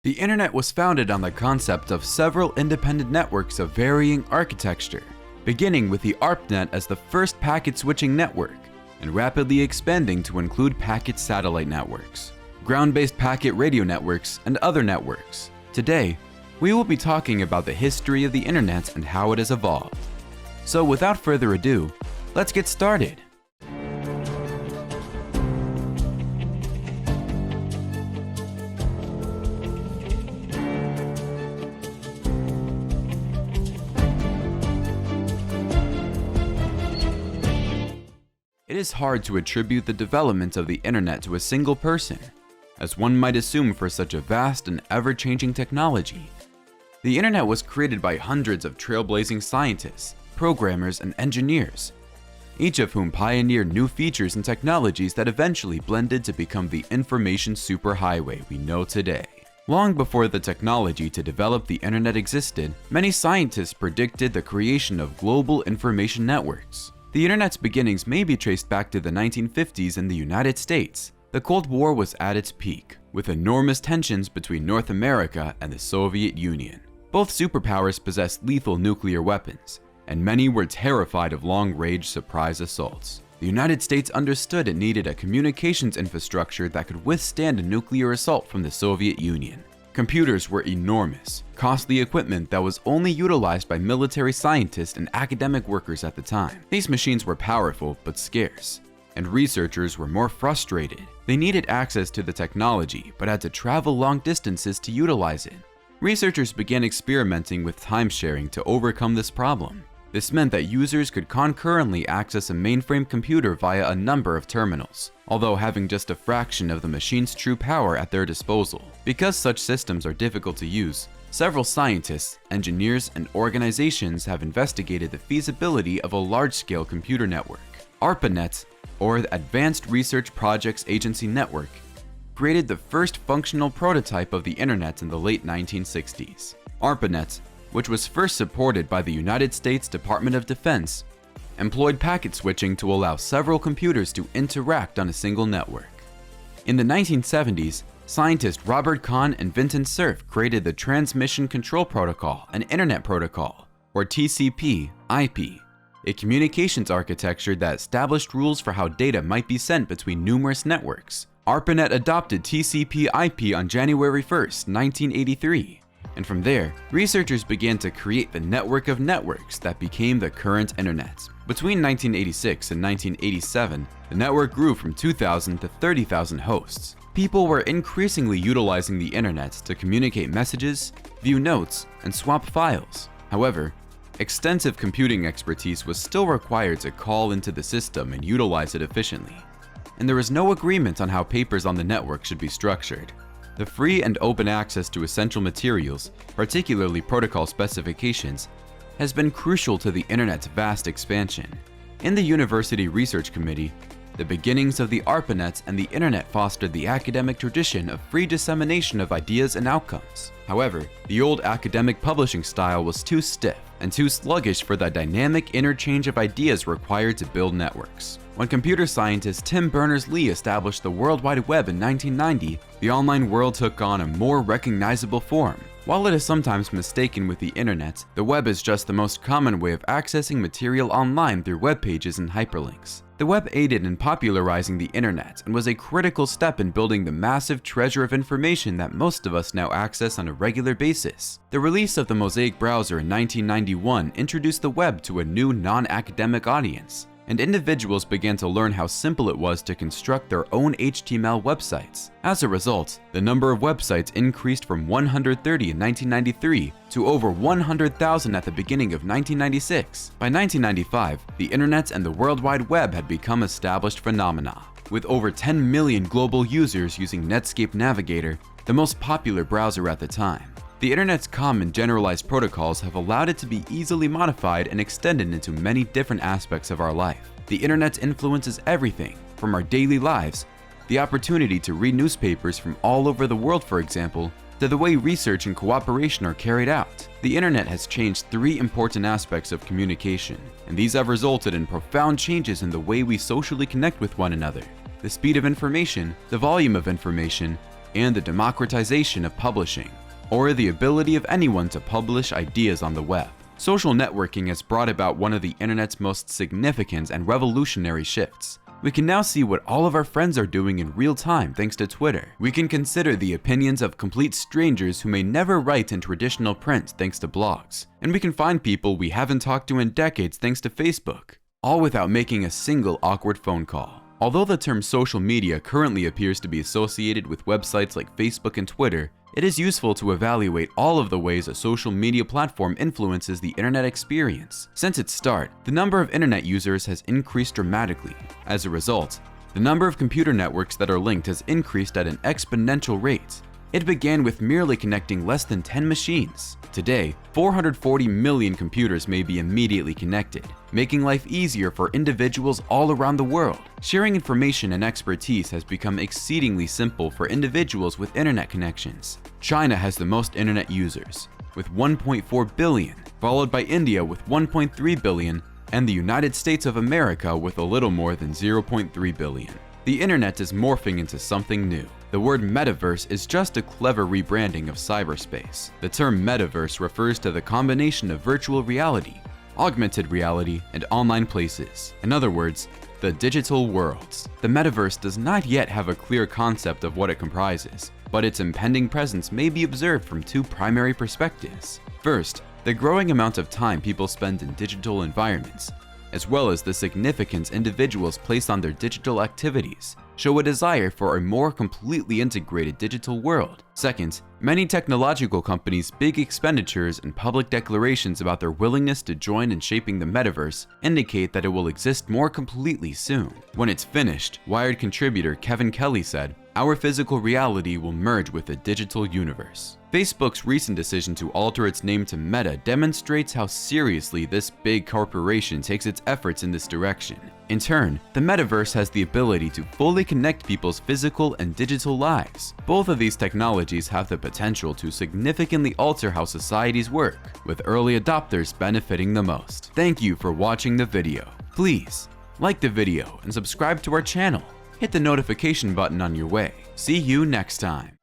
The internet was founded on the concept of several independent networks of varying architecture, beginning with the ARPANET as the first packet switching network, and rapidly expanding to include packet satellite networks, ground-based packet radio networks, and other networks. Today, we will be talking about the history of the internet and how it has evolved. So without further ado, let's get started. It is hard to attribute the development of the internet to a single person, as one might assume for such a vast and ever-changing technology. The internet was created by hundreds of trailblazing scientists, programmers, and engineers, each of whom pioneered new features and technologies that eventually blended to become the information superhighway we know today. Long before the technology to develop the internet existed, many scientists predicted the creation of global information networks. The internet's beginnings may be traced back to the 1950s in the United States. The Cold War was at its peak, with enormous tensions between North America and the Soviet Union. Both superpowers possessed lethal nuclear weapons, and many were terrified of long-range surprise assaults. The United States understood it needed a communications infrastructure that could withstand a nuclear assault from the Soviet Union. Computers were enormous, costly equipment that was only utilized by military scientists and academic workers at the time. These machines were powerful but scarce, and researchers were more frustrated. They needed access to the technology but had to travel long distances to utilize it. Researchers began experimenting with time-sharing to overcome this problem. This meant that users could concurrently access a mainframe computer via a number of terminals, although having just a fraction of the machine's true power at their disposal. Because such systems are difficult to use, several scientists, engineers, and organizations have investigated the feasibility of a large-scale computer network. ARPANET, or the Advanced Research Projects Agency Network, created the first functional prototype of the internet in the late 1960s. ARPANET, which was first supported by the United States Department of Defense, employed packet switching to allow several computers to interact on a single network. In the 1970s, scientists Robert Kahn and Vincent Cerf created the Transmission Control Protocol, an Internet Protocol, or TCP/IP, a communications architecture that established rules for how data might be sent between numerous networks. ARPANET adopted TCP/IP on January 1st, 1983. And from there, researchers began to create the network of networks that became the current internet. Between 1986 and 1987, the network grew from 2,000 to 30,000 hosts. People were increasingly utilizing the internet to communicate messages, view notes, and swap files. However, extensive computing expertise was still required to call into the system and utilize it efficiently. And there was no agreement on how papers on the network should be structured. The free and open access to essential materials, particularly protocol specifications, has been crucial to the internet's vast expansion. In the University Research Committee, the beginnings of the ARPANET and the internet fostered the academic tradition of free dissemination of ideas and outcomes. However, the old academic publishing style was too stiff and too sluggish for the dynamic interchange of ideas required to build networks. When computer scientist Tim Berners-Lee established the World Wide Web in 1990, the online world took on a more recognizable form. While it is sometimes mistaken with the internet, the web is just the most common way of accessing material online through web pages and hyperlinks. The web aided in popularizing the internet and was a critical step in building the massive treasure of information that most of us now access on a regular basis. The release of the Mosaic browser in 1991 introduced the web to a new non-academic audience, and individuals began to learn how simple it was to construct their own HTML websites. As a result, the number of websites increased from 130 in 1993 to over 100,000 at the beginning of 1996. By 1995, the internet and the World Wide Web had become established phenomena, with over 10 million global users using Netscape Navigator, the most popular browser at the time. The internet's common generalized protocols have allowed it to be easily modified and extended into many different aspects of our life. The internet influences everything, from our daily lives, the opportunity to read newspapers from all over the world, for example, to the way research and cooperation are carried out. The internet has changed three important aspects of communication, and these have resulted in profound changes in the way we socially connect with one another: the speed of information, the volume of information, and the democratization of publishing, or the ability of anyone to publish ideas on the web. Social networking has brought about one of the internet's most significant and revolutionary shifts. We can now see what all of our friends are doing in real time thanks to Twitter. We can consider the opinions of complete strangers who may never write in traditional print thanks to blogs. And we can find people we haven't talked to in decades thanks to Facebook, all without making a single awkward phone call. Although the term social media currently appears to be associated with websites like Facebook and Twitter, it is useful to evaluate all of the ways a social media platform influences the internet experience. Since its start, the number of internet users has increased dramatically. As a result, the number of computer networks that are linked has increased at an exponential rate. It began with merely connecting less than 10 machines. Today, 440 million computers may be immediately connected, making life easier for individuals all around the world. Sharing information and expertise has become exceedingly simple for individuals with internet connections. China has the most internet users, with 1.4 billion, followed by India with 1.3 billion, and the United States of America with a little more than 0.3 billion. The internet is morphing into something new. The word metaverse is just a clever rebranding of cyberspace. The term metaverse refers to the combination of virtual reality, augmented reality, and online places. In other words, the digital worlds. The metaverse does not yet have a clear concept of what it comprises, but its impending presence may be observed from two primary perspectives. First, the growing amount of time people spend in digital environments, as well as the significance individuals place on their digital activities, show a desire for a more completely integrated digital world. Second, many technological companies' big expenditures and public declarations about their willingness to join in shaping the metaverse indicate that it will exist more completely soon. When it's finished, Wired contributor Kevin Kelly said, "Our physical reality will merge with the digital universe." Facebook's recent decision to alter its name to Meta demonstrates how seriously this big corporation takes its efforts in this direction. In turn, the metaverse has the ability to fully connect people's physical and digital lives. Both of these technologies have the potential to significantly alter how societies work, with early adopters benefiting the most. Thank you for watching the video. Please like the video and subscribe to our channel. Hit the notification button on your way. See you next time.